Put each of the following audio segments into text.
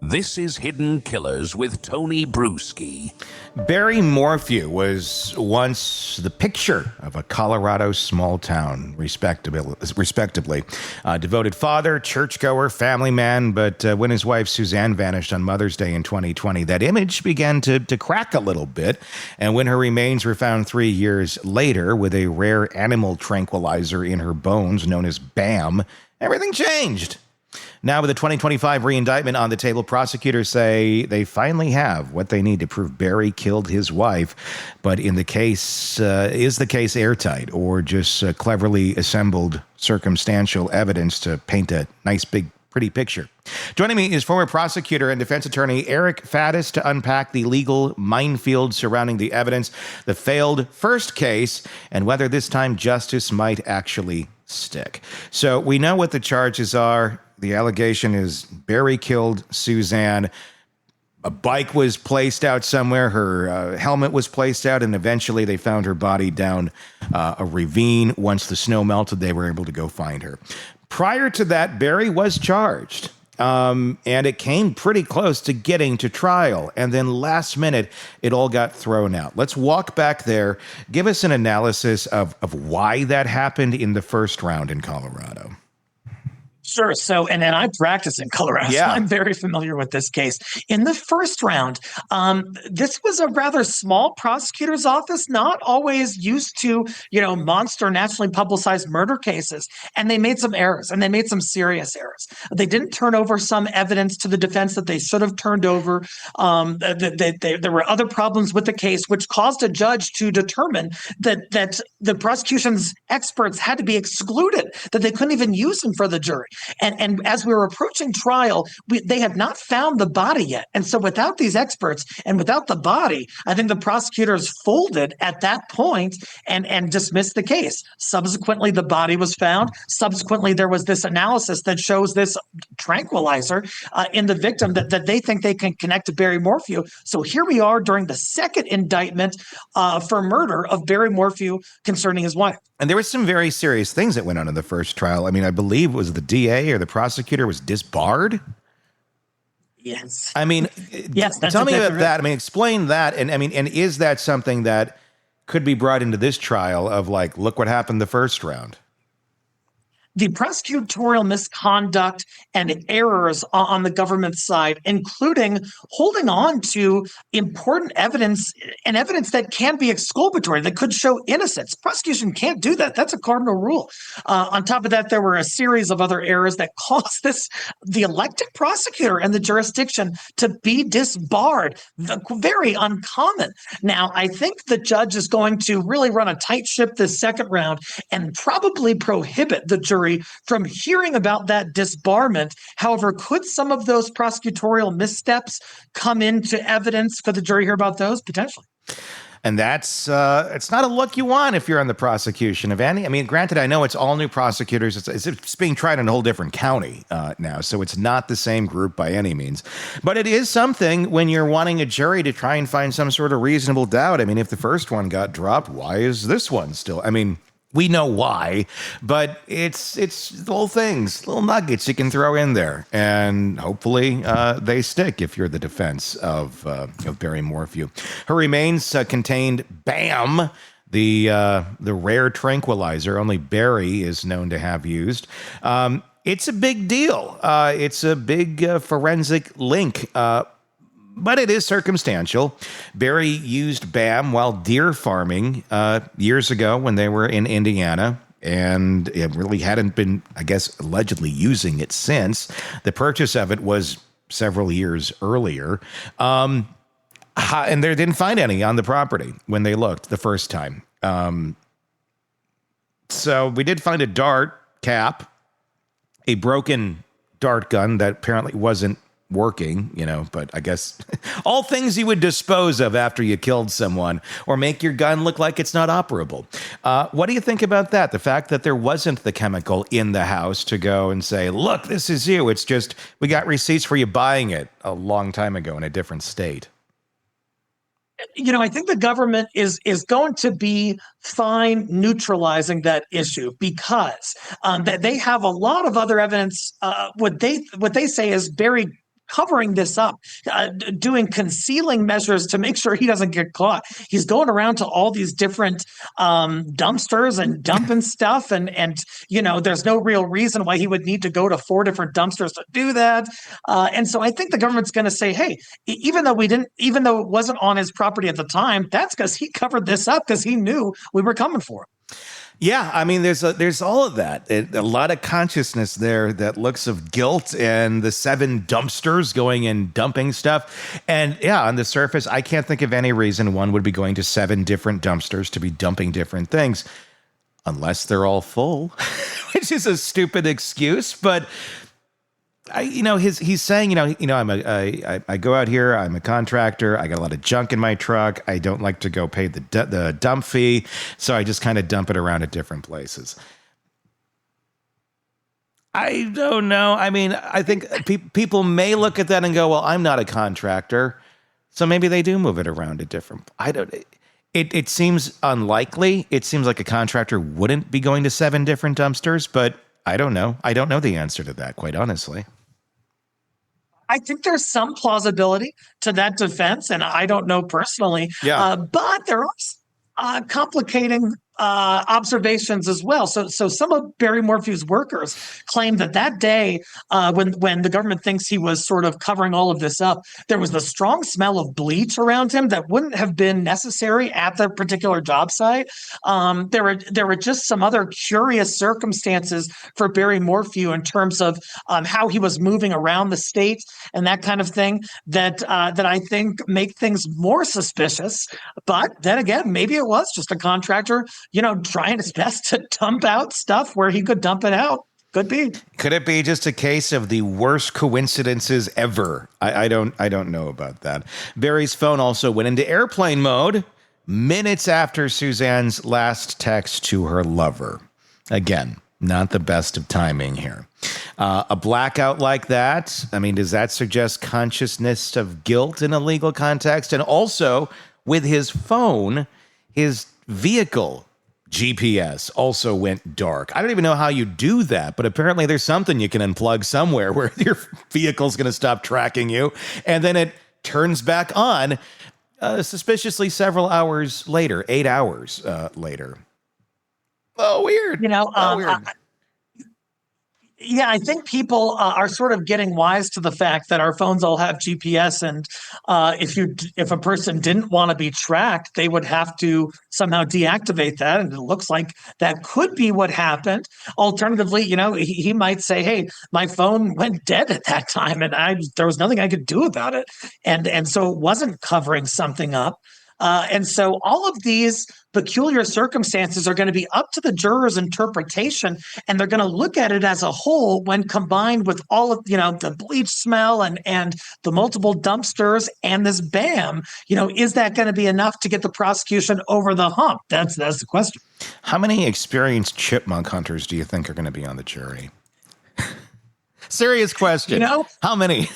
This is Hidden Killers with Tony Bruschi. Barry Morphew was once the picture of a Colorado small town, respectively. Devoted father, churchgoer, family man, but when his wife Suzanne vanished on Mother's Day in 2020, that image began to crack a little bit. And when her remains were found 3 years later with a rare animal tranquilizer in her bones known as BAM, everything changed. Now, with the 2025 re-indictment on the table, prosecutors say they finally have what they need to prove Barry killed his wife. But in the case, is the case airtight or just cleverly assembled circumstantial evidence to paint a nice, big, pretty picture? Joining me is former prosecutor and defense attorney Eric Faddis to unpack the legal minefield surrounding the evidence, the failed first case, and whether this time justice might actually stick. So we know what the charges are. The allegation is Barry killed Suzanne. A bike was placed out somewhere. Her helmet was placed out, and eventually they found her body down a ravine. Once the snow melted, they were able to go find her. Prior to that, Barry was charged, and it came pretty close to getting to trial. And then last minute, it all got thrown out. Let's walk back there. Give us an analysis of why that happened in the first round in Colorado. Sure. So, and then I practice in Colorado, so I'm very familiar with this case. In the first round, this was a rather small prosecutor's office, not always used to, monster nationally publicized murder cases. And they made some errors, and they made some serious errors. They didn't turn over some evidence to the defense that they should have turned over. There were other problems with the case, which caused a judge to determine that the prosecution's experts had to be excluded, that they couldn't even use them for the jury. And as we were approaching trial, they had not found the body yet. And so without these experts and without the body, I think the prosecutors folded at that point and dismissed the case. Subsequently, the body was found. Subsequently, there was this analysis that shows this tranquilizer in the victim that they think they can connect to Barry Morphew. So here we are during the second indictment for murder of Barry Morphew concerning his wife. And there were some very serious things that went on in the first trial. I mean, I believe it was the DA or the prosecutor was disbarred. Yes. I mean, yes. Tell me about that. I mean, explain that. And is that something that could be brought into this trial of like, look what happened the first round? The prosecutorial misconduct and errors on the government side, including holding on to important evidence and evidence that can be exculpatory, that could show innocence. Prosecution can't do that. That's a cardinal rule. On top of that, there were a series of other errors that caused the elected prosecutor and the jurisdiction to be disbarred. Very uncommon. Now, I think the judge is going to really run a tight ship this second round and probably prohibit the jury from hearing about that disbarment. However, could some of those prosecutorial missteps come into evidence for the jury to hear about those? Potentially. And that's it's not a look you want if you're on the prosecution of any. I mean, granted, I know it's all new prosecutors. It's being tried in a whole different county now, so it's not the same group by any means. But it is something when you're wanting a jury to try and find some sort of reasonable doubt. I mean, if the first one got dropped, why is this one still? I mean, we know why, but it's little things, little nuggets you can throw in there, and hopefully they stick if you're the defense of Barry Morphew. Her remains contained BAM, the rare tranquilizer only Barry is known to have used. It's a big deal. It's a big forensic link. But it is circumstantial. Barry used BAM while deer farming years ago when they were in Indiana, and it really hadn't been, I guess, allegedly using it since. The purchase of it was several years earlier. And they didn't find any on the property when they looked the first time. So we did find a dart cap, a broken dart gun that apparently wasn't working, but I guess all things you would dispose of after you killed someone or make your gun look like it's not operable. What do you think about that? The fact that there wasn't the chemical in the house to go and say, look, this is you. It's just, we got receipts for you buying it a long time ago in a different state. I think the government is going to be fine neutralizing that issue because that they have a lot of other evidence. What they say is Barry covering this up, doing concealing measures to make sure he doesn't get caught. He's going around to all these different dumpsters and dumping stuff, and there's no real reason why he would need to go to 4 different dumpsters to do that. And so I think the government's going to say, hey, even though it wasn't on his property at the time, that's because he covered this up because he knew we were coming for him. Yeah, I mean, there's all of that. A lot of consciousness there that looks of guilt, and the 7 dumpsters going and dumping stuff. And yeah, on the surface, I can't think of any reason one would be going to 7 different dumpsters to be dumping different things, unless they're all full, which is a stupid excuse. But he's saying, I go out here, I'm a contractor, I got a lot of junk in my truck, I don't like to go pay the dump fee, so I just kind of dump it around at different places. I don't know. I mean, I think people may look at that and go, well, I'm not a contractor, so maybe they do move it around at different. It seems unlikely. It seems like a contractor wouldn't be going to 7 different dumpsters, but I don't know. I don't know the answer to that, quite honestly. I think there's some plausibility to that defense, and I don't know personally. Yeah. But there are complicating observations as well. So some of Barry Morphew's workers claim that day, when the government thinks he was sort of covering all of this up, there was the strong smell of bleach around him that wouldn't have been necessary at the particular job site. There were just some other curious circumstances for Barry Morphew in terms of how he was moving around the state and that kind of thing that I think make things more suspicious. But then again, maybe it was just a contractor trying his best to dump out stuff where he could dump it out. Could be. Could it be just a case of the worst coincidences ever? I don't know about that. Barry's phone also went into airplane mode minutes after Suzanne's last text to her lover. Again, not the best of timing here. A blackout like that, I mean, does that suggest consciousness of guilt in a legal context? And also, with his phone, his vehicle GPS also went dark. I don't even know how you do that, but apparently there's something you can unplug somewhere where your vehicle's going to stop tracking you, and then it turns back on suspiciously several hours later, 8 hours later. Oh, weird. Weird. Yeah, I think people are sort of getting wise to the fact that our phones all have GPS, and if a person didn't want to be tracked, they would have to somehow deactivate that. And it looks like that could be what happened. Alternatively, he might say, "Hey, my phone went dead at that time, and there was nothing I could do about it," and so it wasn't covering something up. And so all of these peculiar circumstances are going to be up to the juror's interpretation, and they're going to look at it as a whole when combined with all of, the bleach smell and the multiple dumpsters and this BAM. Is that going to be enough to get the prosecution over the hump? That's the question. How many experienced chipmunk hunters do you think are going to be on the jury? Serious question. How many?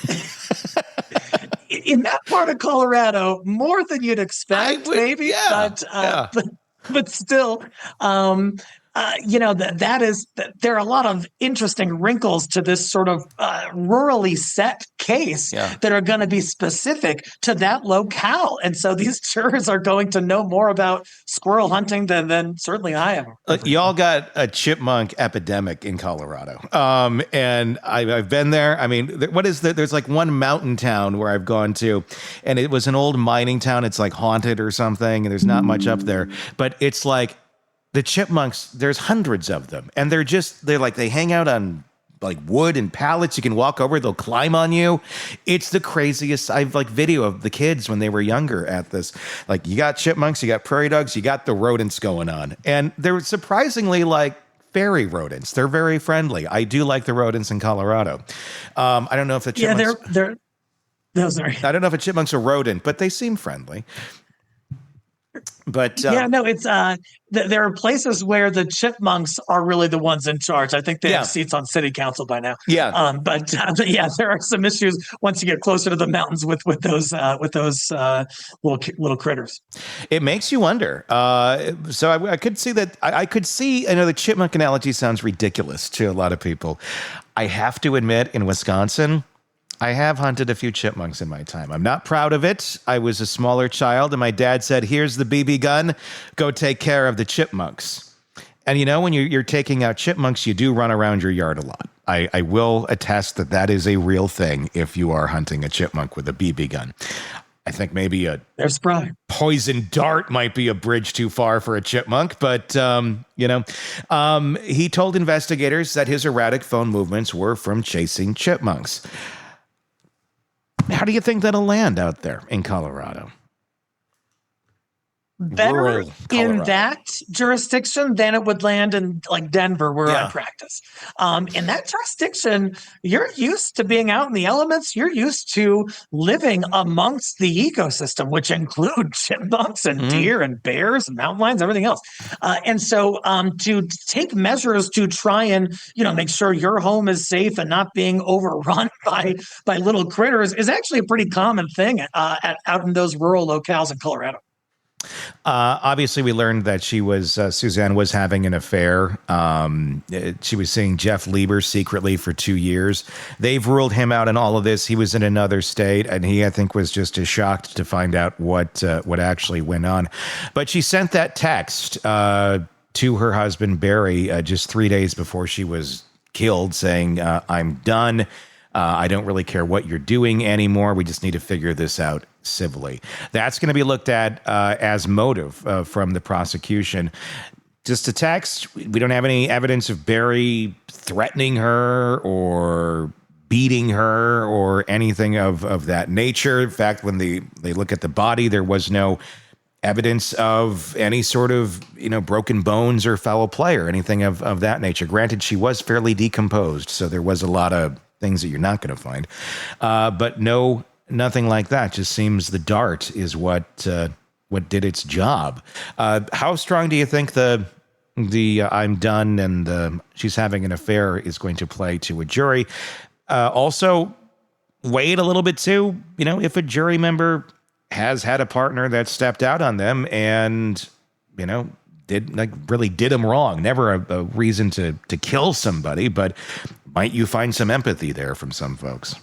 In that part of Colorado, more than you'd expect, maybe. Yeah, but still, there are a lot of interesting wrinkles to this sort of rurally set case that are going to be specific to that locale. And so these jurors are going to know more about squirrel hunting than certainly I am. Y'all got a chipmunk epidemic in Colorado. And I've been there. I mean, there's like one mountain town where I've gone to, and it was an old mining town. It's like haunted or something, and there's not much up there. But it's like, the chipmunks, there's hundreds of them, and they hang out on like wood and pallets. You can walk over, they'll climb on you. It's the craziest. I've video of the kids when they were younger at this. Like, you got chipmunks, you got prairie dogs, you got the rodents going on. And they're surprisingly like fairy rodents. They're very friendly. I do like the rodents in Colorado. I don't know if the chipmunks... Yeah, they're sorry. I don't know if a chipmunk's a rodent, but they seem friendly. But it's there are places where the chipmunks are really the ones in charge. I think they have seats on city council by now. But there are some issues once you get closer to the mountains with those little critters. It makes you wonder. So I could see that. I could see. I know the chipmunk analogy sounds ridiculous to a lot of people. I have to admit, in Wisconsin, I have hunted a few chipmunks in my time. I'm not proud of it. I was a smaller child, and my dad said, here's the BB gun. Go take care of the chipmunks. And, when you're taking out chipmunks, you do run around your yard a lot. I will attest that is a real thing if you are hunting a chipmunk with a BB gun. I think maybe they're spry. Poison dart might be a bridge too far for a chipmunk, but, he told investigators that his erratic phone movements were from chasing chipmunks. How do you think that'll land out there in Colorado? Better in that jurisdiction than it would land in like Denver, where I practice. In that jurisdiction, you're used to being out in the elements. You're used to living amongst the ecosystem, which include chipmunks and deer and bears and mountain lions, everything else. And so to take measures to try and, make sure your home is safe and not being overrun by little critters is actually a pretty common thing out in those rural locales in Colorado. Obviously, we learned that Suzanne was having an affair. She was seeing Jeff Lieber secretly for 2 years. They've ruled him out in all of this. He was in another state, and he, I think, was just as shocked to find out what actually went on. But she sent that text to her husband, Barry, just 3 days before she was killed, saying, I'm done. I don't really care what you're doing anymore. We just need to figure this out civilly. That's going to be looked at as motive from the prosecution. Just a text. We don't have any evidence of Barry threatening her or beating her or anything of that nature. In fact, when they look at the body, there was no evidence of any sort of, broken bones or foul play or anything of that nature. Granted, she was fairly decomposed, so there was a lot of things that you're not going to find. But nothing like that. Just seems the dart is what did its job. How strong do you think the I'm done and the she's having an affair is going to play to a jury? Also, wait a little bit too. If a jury member has had a partner that stepped out on them and, really did them wrong. Never a reason to kill somebody, but might you find some empathy there from some folks?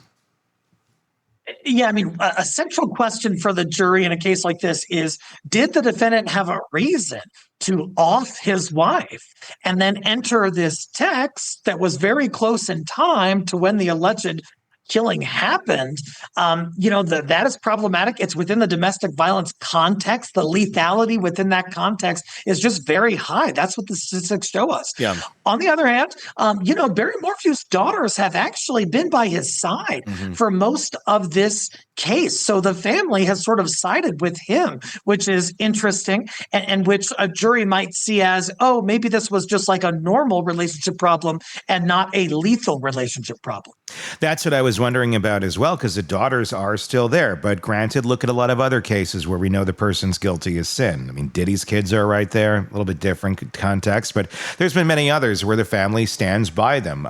Yeah, a central question for the jury in a case like this is, did the defendant have a reason to off his wife and then enter this text that was very close in time to when the alleged killing happened? That is problematic. It's within the domestic violence context. The lethality within that context is just very high. That's what the statistics show us. Yeah. On the other hand, Barry Morphew's daughters have actually been by his side for most of this case. So the family has sort of sided with him, which is interesting, and which a jury might see as, oh, maybe this was just like a normal relationship problem and not a lethal relationship problem. That's what I was wondering about as well, because the daughters are still there. But granted, look at a lot of other cases where we know the person's guilty as sin. Diddy's kids are right there, a little bit different context, but there's been many others where the family stands by them.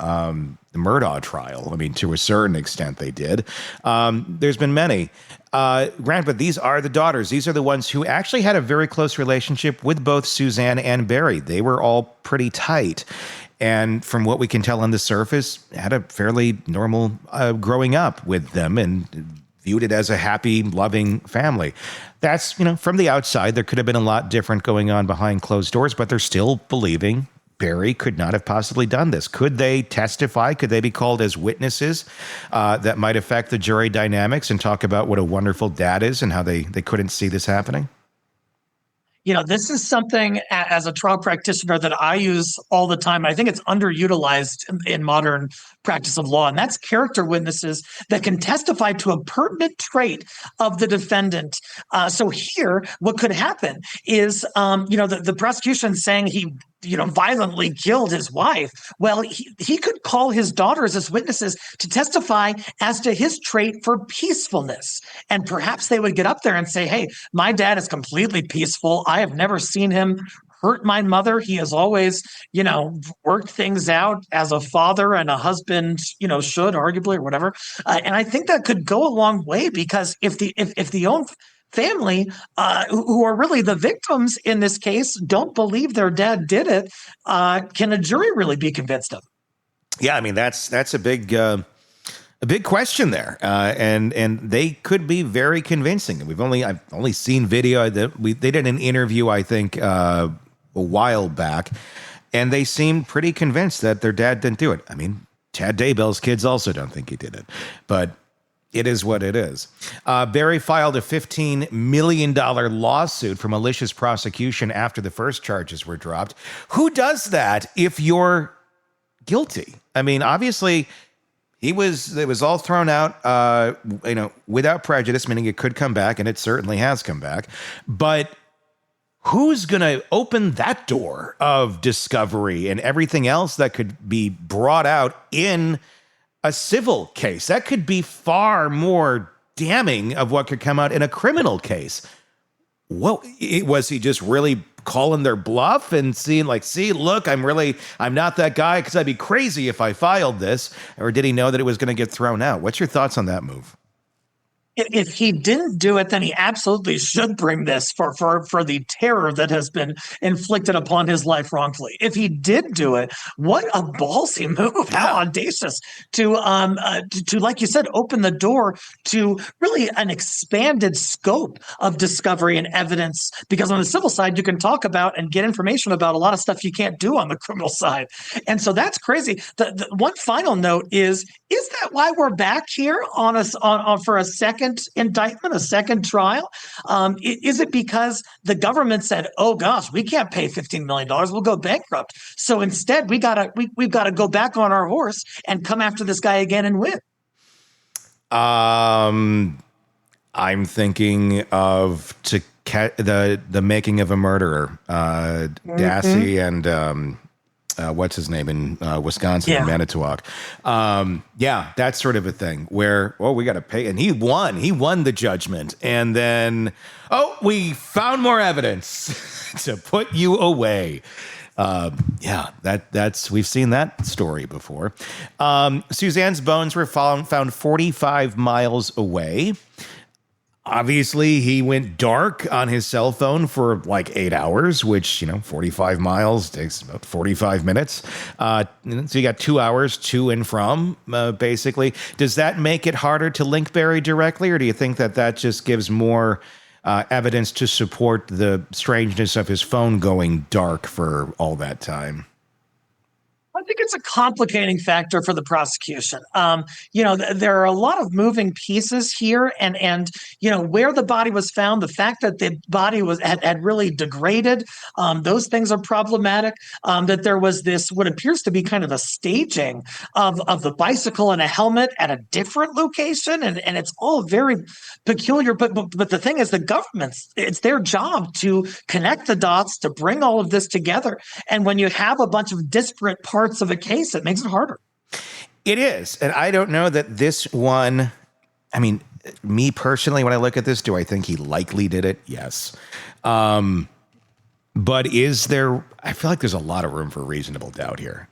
The Murdaugh trial, to a certain extent they did. There's been many. Grant, but these are the daughters. These are the ones who actually had a very close relationship with both Suzanne and Barry. They were all pretty tight. And from what we can tell on the surface, had a fairly normal growing up with them and viewed it as a happy, loving family. That's, from the outside, there could have been a lot different going on behind closed doors, but they're still believing Barry could not have possibly done this. Could they testify? Could they be called as witnesses that might affect the jury dynamics and talk about what a wonderful dad is and how they couldn't see this happening? This is something as a trial practitioner that I use all the time. I think it's underutilized in modern practice of law, and that's character witnesses that can testify to a pertinent trait of the defendant. So here, what could happen is, the prosecution saying he violently killed his wife. Well, he could call his daughters as witnesses to testify as to his trait for peacefulness. And perhaps they would get up there and say, hey, my dad is completely peaceful. I have never seen him hurt my mother. He has always, worked things out as a father and a husband, should arguably or whatever. And I think that could go a long way, because if the own family, who are really the victims in this case, don't believe their dad did it, can a jury really be convinced of? Yeah, that's a big a big question there, and they could be very convincing. I've only seen video that they did an interview, I think, a while back, and they seemed pretty convinced that their dad didn't do it. I mean, Chad Daybell's kids also don't think he did it, but it is what it is. Barry filed a $15 million lawsuit for malicious prosecution after the first charges were dropped. Who does that if you're guilty? I mean, obviously, it was all thrown out, without prejudice, meaning it could come back, and it certainly has come back. But who's going to open that door of discovery and everything else that could be brought out in a civil case? That could be far more damning of what could come out in a criminal case. Well, was he just really calling their bluff and seeing like, see, look, I'm not that guy because I'd be crazy if I filed this? Or did he know that it was going to get thrown out? What's your thoughts on that move? If he didn't do it, then he absolutely should bring this for the terror that has been inflicted upon his life wrongfully. If he did do it, what a ballsy move! How audacious to like you said, open the door to really an expanded scope of discovery and evidence. Because on the civil side, you can talk about and get information about a lot of stuff you can't do on the criminal side, and so that's crazy. The one final note is that why we're back here on for a second indictment, a second trial? Is it because the government said, "Oh gosh, we can't pay $15 million; we'll go bankrupt"? So instead, we've got to go back on our horse and come after this guy again and win. I'm thinking of the Making of a Murderer, Dassey and what's his name in Wisconsin, Manitowoc. That sort of a thing where, we got to pay. And he won the judgment. And then, we found more evidence to put you away. We've seen that story before. Suzanne's bones were found 45 miles away. Obviously, he went dark on his cell phone for like 8 hours, which, 45 miles takes about 45 minutes. So you got 2 hours to and from, basically. Does that make it harder to link Barry directly, or do you think that just gives more evidence to support the strangeness of his phone going dark for all that time? I think it's a complicating factor for the prosecution. There are a lot of moving pieces here, and where the body was found, the fact that the body had really degraded, those things are problematic. That there was this what appears to be kind of a staging of the bicycle and a helmet at a different location, and it's all very peculiar. But the thing is, the government's it's their job to connect the dots, to bring all of this together. And when you have a bunch of disparate parts of a case, it makes it harder. It is. And I don't know that this one, I mean, me personally, when I look at this, do I think he likely did it? Yes. But is there, I feel like there's a lot of room for reasonable doubt here.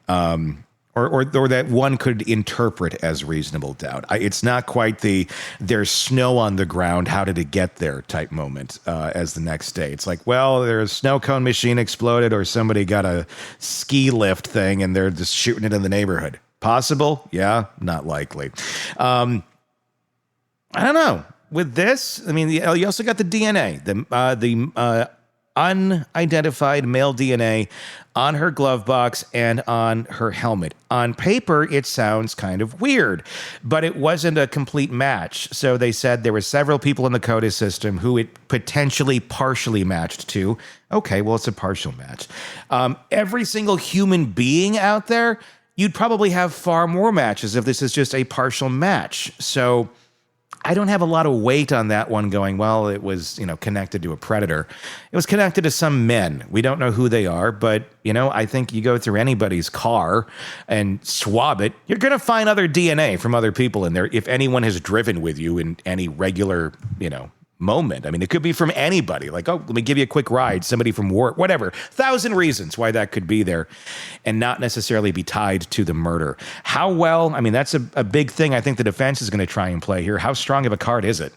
Or that one could interpret as reasonable doubt. It's not quite there's snow on the ground, how did it get there type moment as the next day. It's like, well, there's a snow cone machine exploded, or somebody got a ski lift thing and they're just shooting it in the neighborhood. Possible? Yeah, not likely. I don't know. With this, I mean, you also got the DNA, the unidentified male DNA on her glove box and on her helmet. On paper, it sounds kind of weird, but it wasn't a complete match. So they said there were several people in the CODIS system who it potentially partially matched to. Okay, well, it's a partial match. Every single human being out there, you'd probably have far more matches if this is just a partial match. So I don't have a lot of weight on that one going, well, it was, connected to a predator. It was connected to some men. We don't know who they are, but, I think you go through anybody's car and swab it, you're going to find other DNA from other people in there if anyone has driven with you in any regular, moment. I mean, it could be from anybody. Like, let me give you a quick ride. Somebody from work, whatever. 1,000 reasons why that could be there and not necessarily be tied to the murder. How well, I mean, that's a big thing I think the defense is going to try and play here. How strong of a card is it?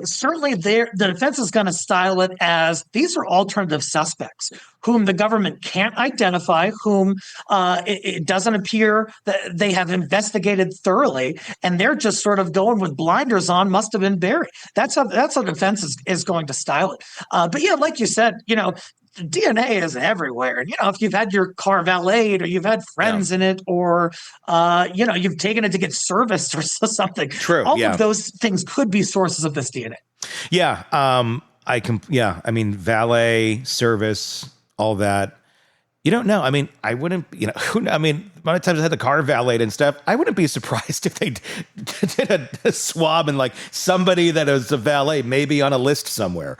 Certainly the defense is going to style it as these are alternative suspects whom the government can't identify, whom it doesn't appear that they have investigated thoroughly, and they're just sort of going with blinders on, must have been buried. That's how defense is going to style it. But yeah, like you said, DNA is everywhere. And, if you've had your car valeted or you've had friends in it or, you've taken it to get serviced or something. True. All of those things could be sources of this DNA. Yeah. I mean, valet, service, all that. You don't know. I mean, I wouldn't, a lot of times I had the car valeted and stuff. I wouldn't be surprised if they did a swab and like somebody that is a valet, maybe on a list somewhere.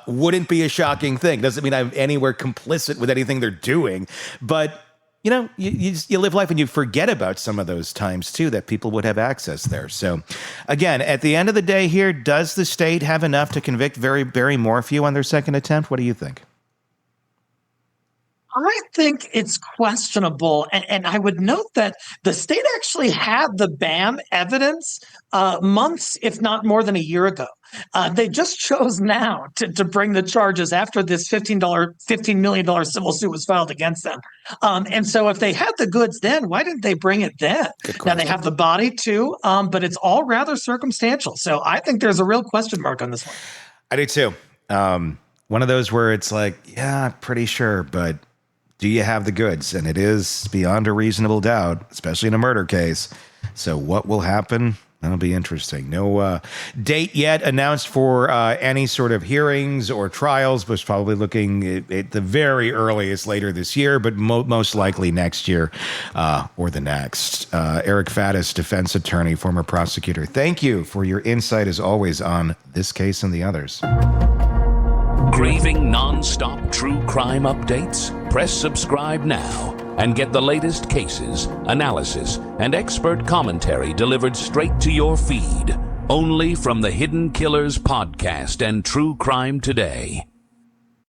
Wouldn't be a shocking thing. Doesn't mean I'm anywhere complicit with anything they're doing. But, you live life and you forget about some of those times too that people would have access there. So again, at the end of the day here, does the state have enough to convict Barry Morphew on their second attempt? What do you think? I think it's questionable. And I would note that the state actually had the BAM evidence months, if not more than a year ago. They just chose now to bring the charges after this $15 million civil suit was filed against them. And so if they had the goods then, why didn't they bring it then? Now they have the body too, but it's all rather circumstantial. So I think there's a real question mark on this one. I do too. One of those where it's like, yeah, pretty sure, but do you have the goods? And it is beyond a reasonable doubt, especially in a murder case. So what will happen? That'll be interesting. No date yet announced for any sort of hearings or trials, but probably looking at the very earliest later this year, but most likely next year or the next. Eric Faddis, defense attorney, former prosecutor. Thank you for your insight, as always, on this case and the others. Craving non-stop true crime updates? Press subscribe now and get the latest cases, analysis, and expert commentary delivered straight to your feed. Only from the Hidden Killers podcast and True Crime Today.